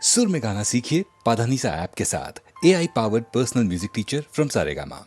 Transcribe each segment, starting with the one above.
सुर में गाना सीखिए पाधानीसा ऐप के साथ। AI powered personal music teacher from Saregama.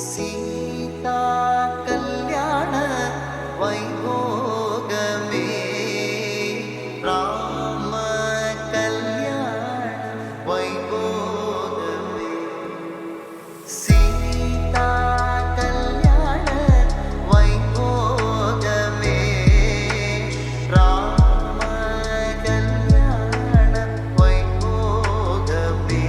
Sita कल्याण वैभोगमे राम कल्याण वैभोगमे सीता कल्याण वैभोगमे राम कल्याण वैभोगमे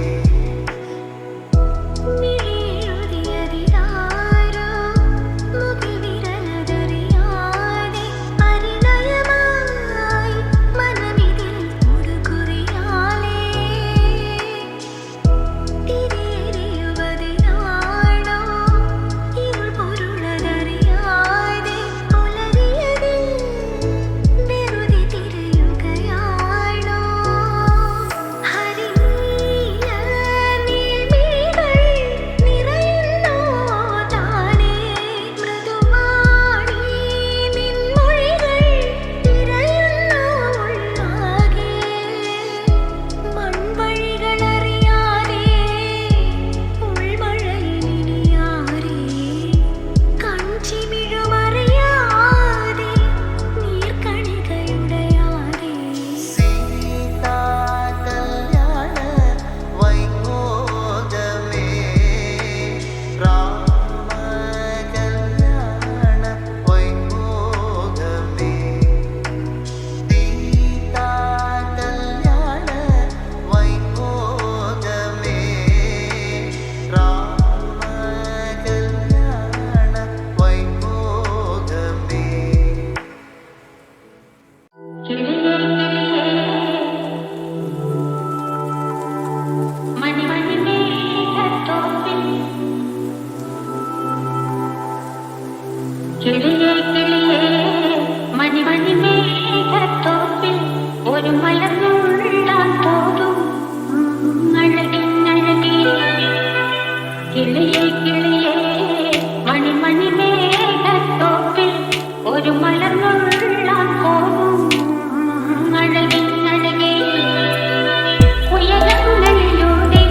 ഉയരങ്ങളിലൂടെ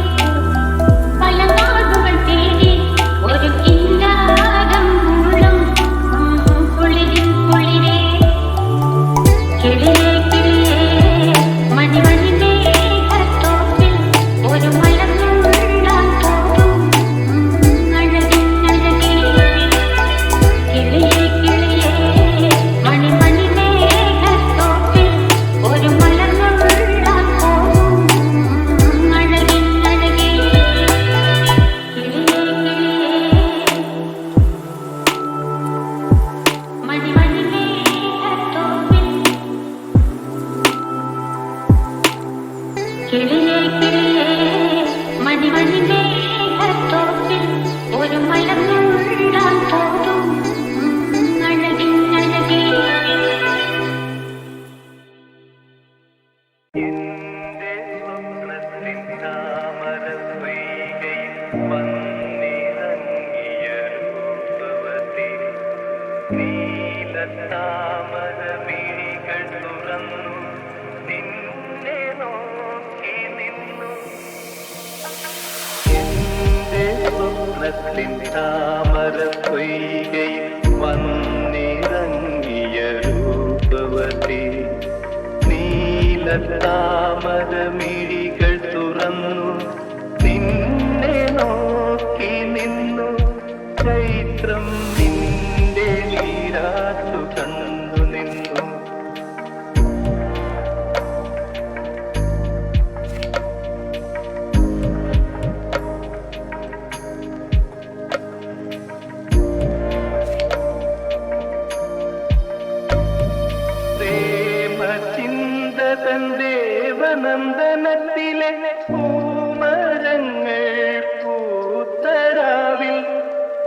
പല നാടുകൾ സ്വപ്നത്തിൻ താമര പൊയ്കയിൽ വന്നിറങ്ങിയ രൂപവതി നീലത്താമര മിഴികൾ തുറന്നു നിന്നെ നോക്കി നിന്നു ചൈത്രം നിന്റെ നീരാട്ടു കണ്ടു നിന്നു ദേവനന്ദനത്തിലെ പൂമരങ്ങൾ പൂത്തരാവിൽ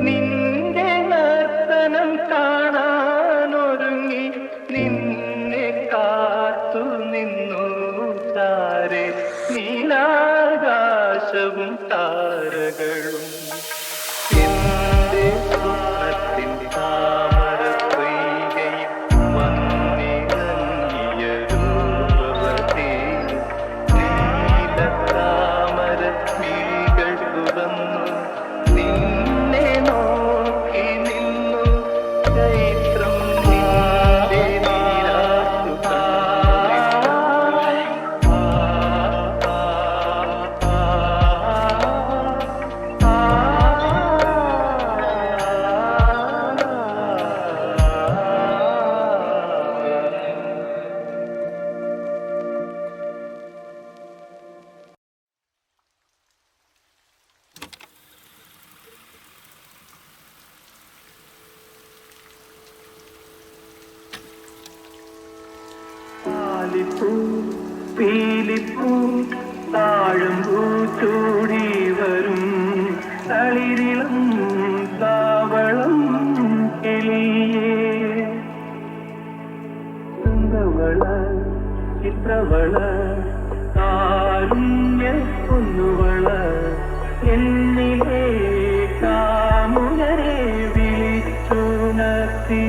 നിന്റെ നർത്തനം കാണാനൊരുങ്ങി നിന്നെ കാത്തു നിന്നു താരെ നീലാകാശവും താരകളും എന്റെ സ്വപ്നത്തിൻ താമര പൊയ്കയിൽ വന്നിറങ്ങിയ രൂപവതി നീലത്താമര മിഴികൾ തുറന്നു നിന്നെ നോക്കി നിന്നു ചൈത്രം നിന്റെ നീരാട്ടു പാലിപ്പൂ പീലിപ്പൂ താഴമ്പൂ ചൂടി വരും തളിരിളം താവളം കിളിയേ ചന്തവള ചിത്രവള കാരുണ്യ പൊന്നുവള എന്നിലെ കാമുകരെ വിളിച്ചുണർത്തി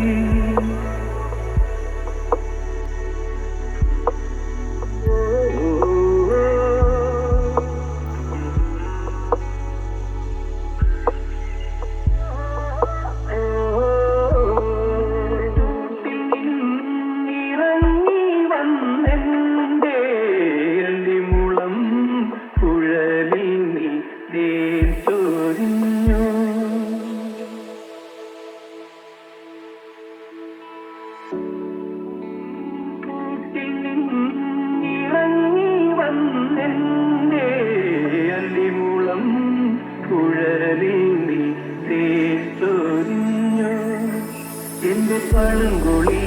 എന്റെ പഴങ്കുളി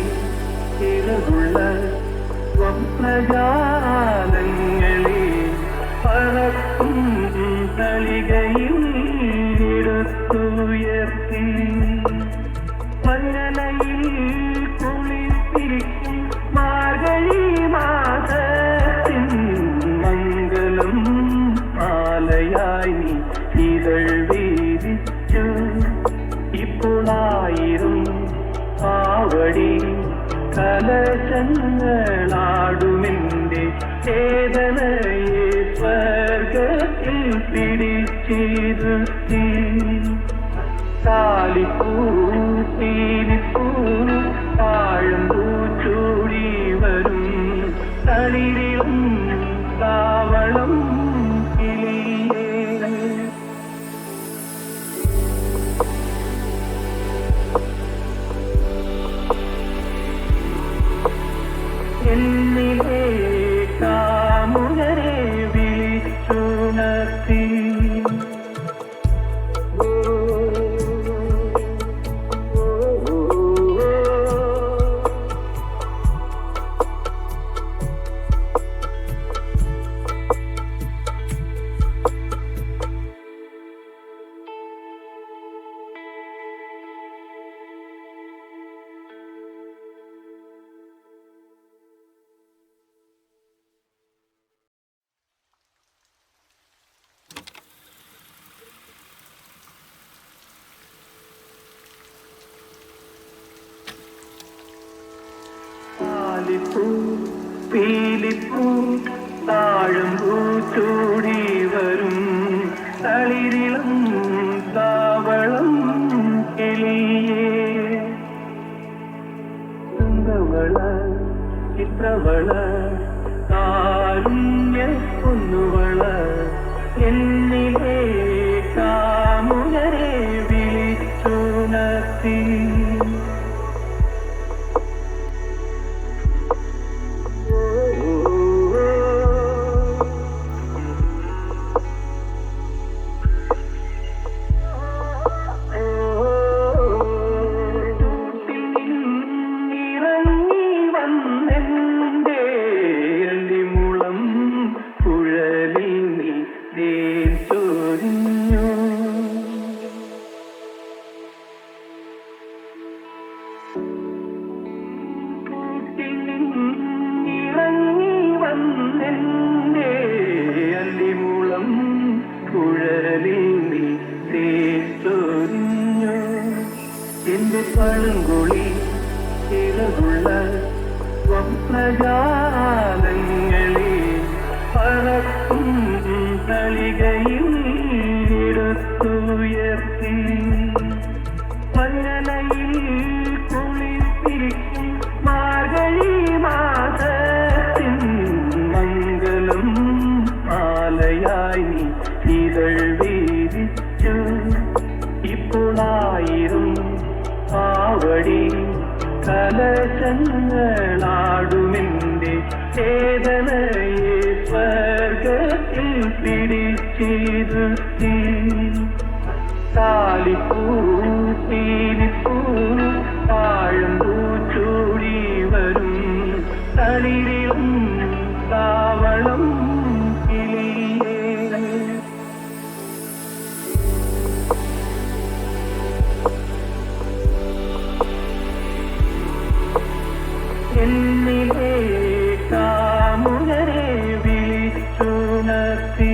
ചിറകുള്ള സ്വപ്നജാലങ്ങളെ പറക്കും തളികയിൽ എടുത്തുയർത്തി മഞ്ഞലയിൽ കുളിപ്പിരിക്കും മാർഗഴി മാസത്തിൻ മംഗളം മാലയായി നീ ഇതൾ വീതിച്ചു ഇപ്പോളായിരം പാവടി കലശങ്ങളാടുമെന്റെ ചേതനയെ സ്വർഗത്തിൽ പിടിച്ചിരുത്തി കാലിപ്പൂ പീലിപ്പൂ താഴമ്പൂ ചൂടി വരും തളിരിലും താവളം കിളിയേ എന്നിലെ കാമുകരെ വിളിച്ചുണർത്തി പാലിപ്പൂ പീലിപ്പൂ താഴമ്പൂ ചൂടി വരും തളിരിളം താവളം കിളിയേ സുന്ദവള ചിത്രവള കാരുണ്യ പൊന്നുവള എന്നിലെ കാമുകരെ വിളിച്ചുണർത്തി എന്റെ പഴങ്കുളി ചിറകുള്ള സ്വപ്നജാലങ്ങളെ പറക്കും തളികയിൽ എടുത്തുയർത്തി മഞ്ഞലയിൽ കുളിപ്പിരിക്കും മാർഗഴി മാസത്തിൻ മംഗളം മാലയായി നീ ഇതൾ വീതിച്ചു ഇപ്പോളായിരം ആവടി കലശങ്ങളാടുമെന്റെ ചേതനയെ സ്വർഗത്തിൽ പിടിച്ചിരുത്തി താലിപ്പൂ തീരിപ്പൂ താഴമ്പൂ ചൂടി വരും തളിരിലും താവളം കിളിയേ എന്നിലെ കാമുകരെ വിളിച്ചുണർത്തി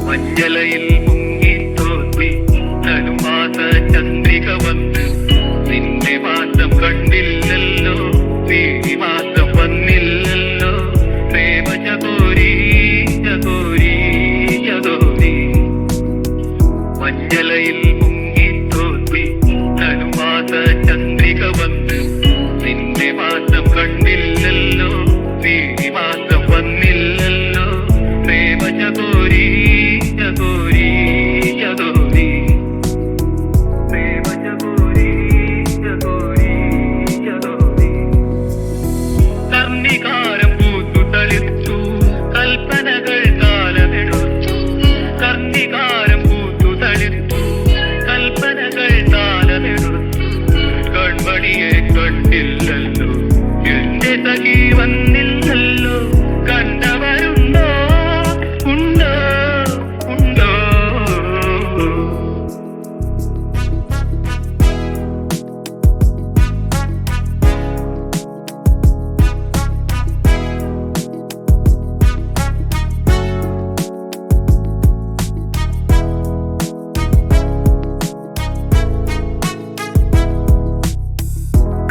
മഞ്ചലയിൽ മുങ്ങി തോന്നി ധനുമാസ ചന്ദ്രിക വന്ന് നിന്റെ മാസം കണ്ടില്ലല്ലോ നീ മാസം വന്നില്ലല്ലോ പ്രേമ ചകോരി ചകോരി ചകോരി മഞ്ചലയിൽ മുങ്ങി തോന്നി ധനുമാസ ചന്ദ്രിക വന്ന് നിന്റെ മാസം കണ്ടില്ലല്ലോ നീ മാസം വന്നില്ലല്ലോ പ്രേമ ചകോരി ചകോരി ചകോരി പ്രേമ ചകോരി ചകോരി ചകോരി കർണികാരം പൂത്തു തളിർത്തു കൽപ്പനകൾ കാലമെടുത്തു കർണികാരം പൂത്തു തളിർത്തു കൽപ്പനകൾ കാലമെടുത്തു കൺമണിയെ കണ്ടില്ലല്ലോ എന്റെ സഖി വന്നില്ലല്ലോ കണ്ടവരുണ്ടോ ഉണ്ടോ ഉണ്ടോ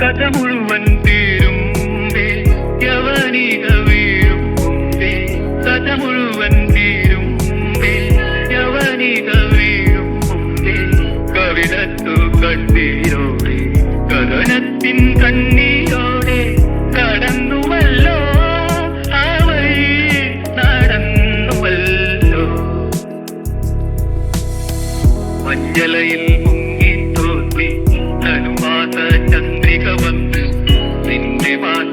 കഥ മുഴുവൻ തീരും മുമ്പേ യവനിക വീഴും മുമ്പേ കഥ മുഴുവൻ തീരും മുമ്പേ യവനിക വീഴും മുമ്പേ കവിതത്തു കണ്ണീരോടെ കഥനത്തിൻ കണ്ണീരോടെ കടന്നുവല്ലോ ആ വഴി നടന്നുവല്ലോ മഞ്ചലയിൽ മുങ്ങി തോന്നി ധനുമാസ ചന്ദ്രിക വന്ന് നിന്റെ മാസം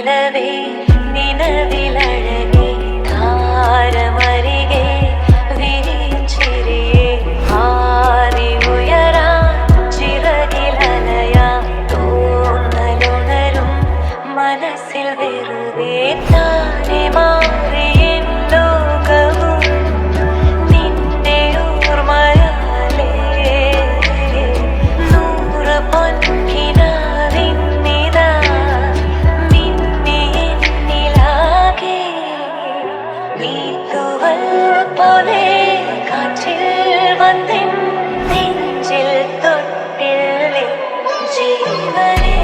നിലവേ നിലവിലഴകേ താരമരികെ വിരിച്ചിരിയേ ആരി ഉയരാ ചിറകിലലയാ തോന്നലുണരും മനസ്സിൽ വെറുതെ താനെ മാറിയ ലോകവും നിന്റെ ഓർമ്മയാലേ നൂറ് പൊൻകിനാവിന്നിതാ മിന്നി എന്നിലാകെ നീത്തുവൽ പോലെ കാറ്റിൽ വന്നെൻ നെഞ്ചിൽ തൊട്ടില്ലേ ജീവനേ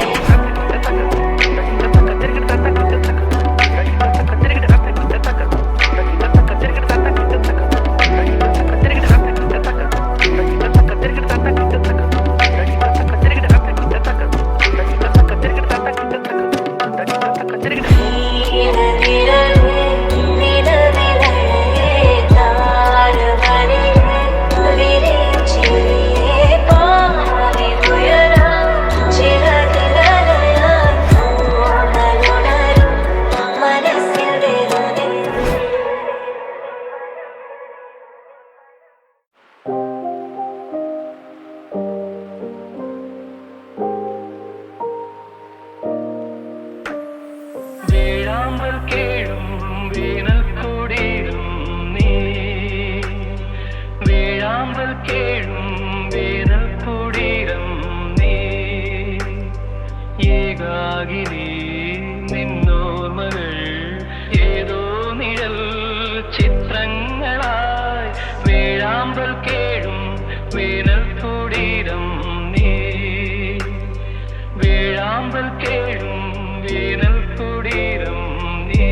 വേഴാമ്പൽ കേഴും വേനൽ കൂടിയും നീ വേഴാമ്പൽ കേഴും വേനൽ കൂടിയും നീ ഏകാകിനി നിന്നോർമകൾ ഏതോ നിഴൽ ചിത്രങ്ങളായി വേഴാമ്പൽ കേഴും വേനൽ കൂടിയും നീ വേഴാമ്പൽ കേഴും വേനൽ കൂടിയും നീ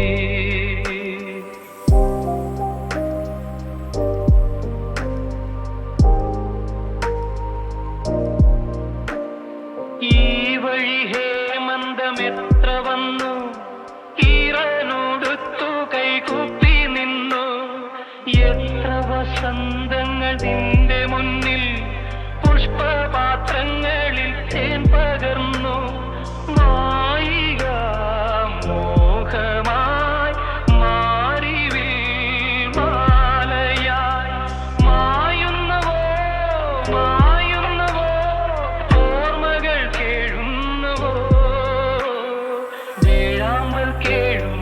ഈ വഴി ഹേമന്തമെത്ര വന്നു ഈറനോടുത്തു കൈകൂപ്പി നിന്നു എത്ര വസന്തങ്ങൾ നിന്റെ മുന്നിൽ പുഷ്പപാത്രങ്ങളിൽ തേൻ പകർന്നു മായിക മോഹമായി മാറിവിൽ മാലയായി മായുന്നവോ മായുന്നവോ ഓർമ്മകൾ കേഴുന്നവോ വേഴാമ്പൽ കേഴും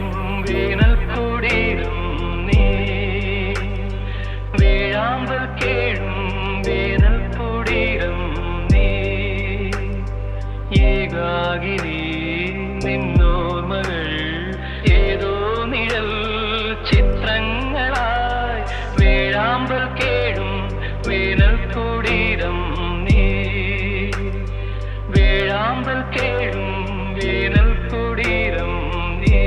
വേനൽ കൂടിയും നീ വേഴാമ്പൽ കേഴും വേനൽ കൂടിയും നീ ഏകാകിനി നിന്നോർമകൾ ഏതോ നിഴൽ ചിത്രങ്ങളായി വേഴാമ്പൽ കേഴും വേനൽ കൂടിയും നീ വേഴാമ്പൽ കേഴും വേനൽ കൂടിയും നീ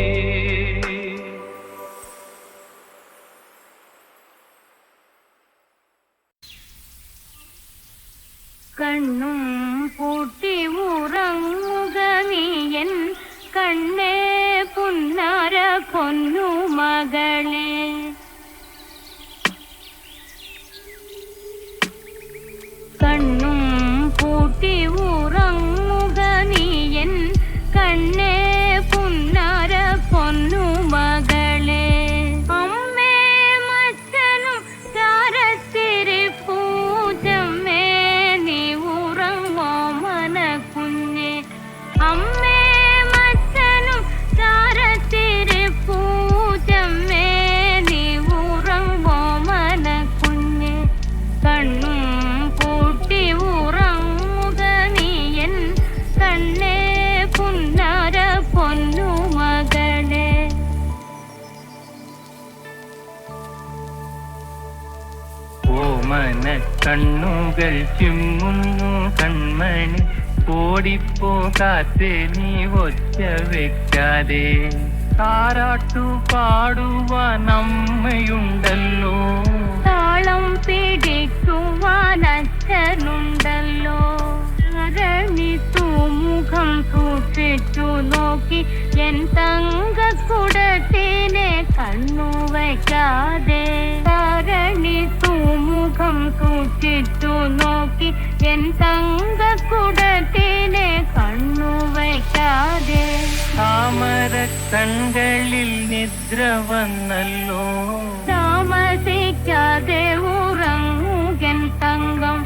കണ്ണും പൂട്ടി ഉറങ്ങുക നീയൻ കണ്ണേ പുന്നാര പൊന്നു മകളെ കണ്ണും പൂട്ടി ഉറങ്ങുക നീയൻ കണ്ണേ പുന്നാര പൊന്നു മകളെ അമ്മേ മച്ചനും ചാരത്തിരി പൂജമ്മേ നീ ഉറങ്ങോ മന കുഞ്ഞെ അമ്മേ മച്ചനും ചാരത്തിരി പൂജമ്മേ നീ ഉറങ്ങോ മന കുഞ്ഞെ കണ്ണും പൂട്ടി ഉറങ്ങുക നീയൻ കണ്ണേ പുന്നാര പൊന്നു മകളെ ഓമന കണ്ണുകൾ ചിമ്മുന്നു കൺമണി ഓടിപ്പോകാത്തെ നീ ഒച്ച വെക്കാതെ താരാട്ടു പാടുവാൻ അമ്മയുണ്ടല്ലോ താളം പിടിക്കുവാൻ അച്ഛനുണ്ടല്ലോ രണി തൂമുഖം സൂക്ഷിച്ചു നോക്കി എൻ തങ്കക്കുടത്തിനെ കണ്ണു വയ്ക്കാതെ രണി തൂമുഖം സൂക്ഷിച്ചു നോക്കി എൻ തങ്കക്കുടത്തിനെ കണ്ണു വയ്ക്കാതെ താമര താമര കൺകളിൽ നിദ്ര വന്നല്ലോ. താമസിക്കാതെ ഉറങ്ങുകൻ തങ്കം.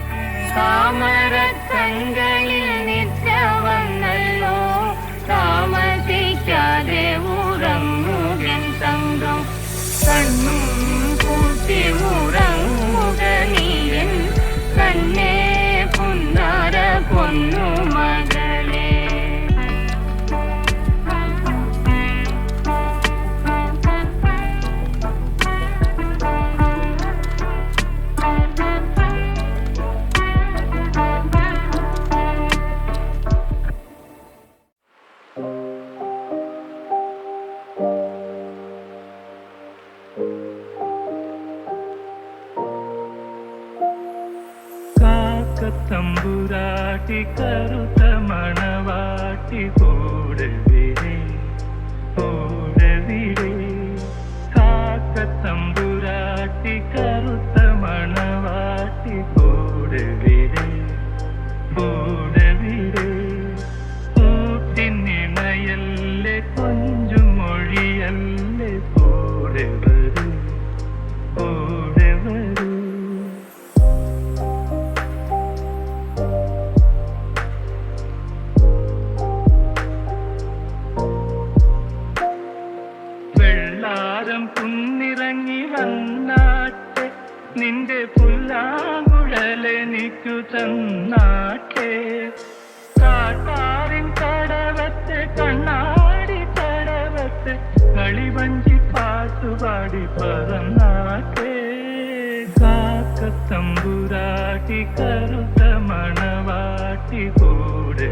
താമര കൺകളിൽ നിദ്ര വന്നല്ലോ. താമസിക്കാതെ ഉറങ്ങുകൻ തങ്കം. കണ്ണും പൂട്ടി ഉറങ്ങുക നീയൻ കണ്ണേ പുന്നാര പൊന്നു മകളെ. തമ്പുരാട്ടി കറുത്ത മണവാട്ടി കൂടവിടേ കൂടവിടേ. കാക്ക തമ്പുരാട്ടി കറുത്ത മണവാട്ടി കൂടവിടേ കൂടവിടേ. കൂട്ടിനിണയല്ലേ കൊഞ്ചും മൊഴിയല്ലേ കൂടെ വരൂ കൂടെ വരൂ. വെള്ളാരം കുന്നിറങ്ങി വന്നാട്ടെ നിന്റെ പുല്ലാങ്കുഴലെനിക്കു തന്നാട്ടെ. കാട്ടാറിൻ കടവത്ത് കണ്ണാടി കടവത്ത് കളിവഞ്ചി പാട്ടുപാടി പറന്നാട്ടെ. കാക്കത്തമ്പുരാട്ടി കറുത്ത മണവാട്ടി കൂടെ